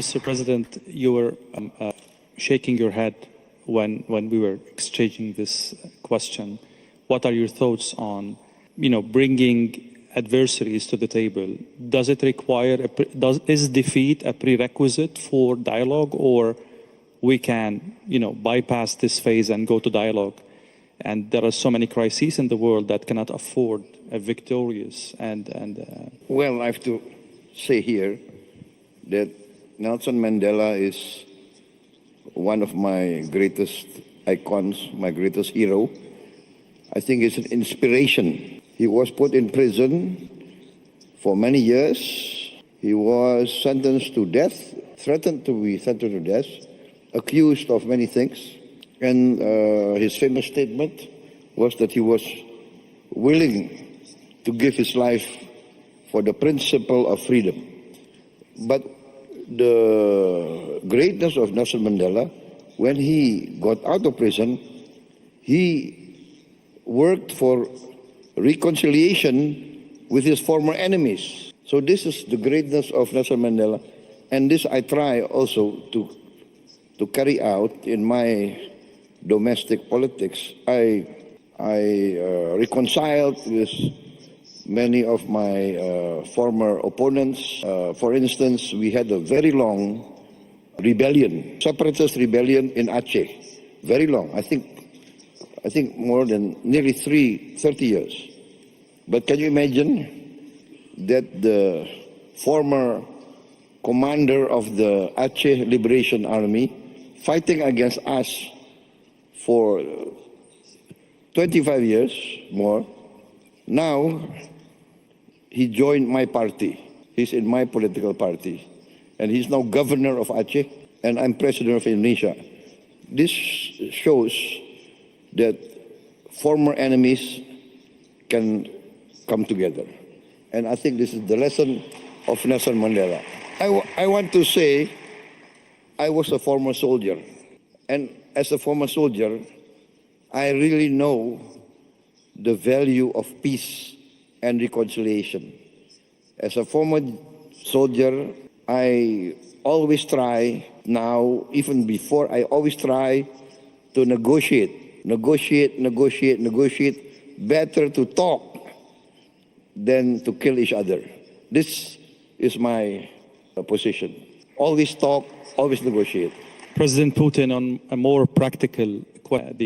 Mr. President, you were shaking your head when we were exchanging this question. What are your thoughts on, bringing adversaries to the table? Does it require, is defeat a prerequisite for dialogue, or we can, bypass this phase and go to dialogue? And there are so many crises in the world that cannot afford a victorious Well, I have to say here that Nelson Mandela is one of my greatest icons, my greatest hero. I think it's an inspiration. He was put in prison for many years. He was sentenced to death, threatened to be sentenced to death, accused of many things. And his famous statement was that he was willing to give his life for the principle of freedom. But the greatness of Nelson Mandela, when he got out of prison, he worked for reconciliation with his former enemies. So this is the greatness of Nelson Mandela, and this I try also to carry out in my domestic politics. I reconciled with many of my former opponents. For instance, we had a very long rebellion, separatist rebellion in Aceh. Very long. I think more than nearly 30 years. But can you imagine that the former commander of the Aceh Liberation Army, fighting against us for 25 years more, now he joined my party. He's in my political party. And he's now governor of Aceh, and I'm president of Indonesia. This shows that former enemies can come together. And I think this is the lesson of Nelson Mandela. I want to say I was a former soldier. And as a former soldier, I really know the value of peace and reconciliation. As a former soldier, I always try now, even before, I always try to negotiate. Better to talk than to kill each other. This is my position. Always talk, always negotiate. President Putin, on a more practical question,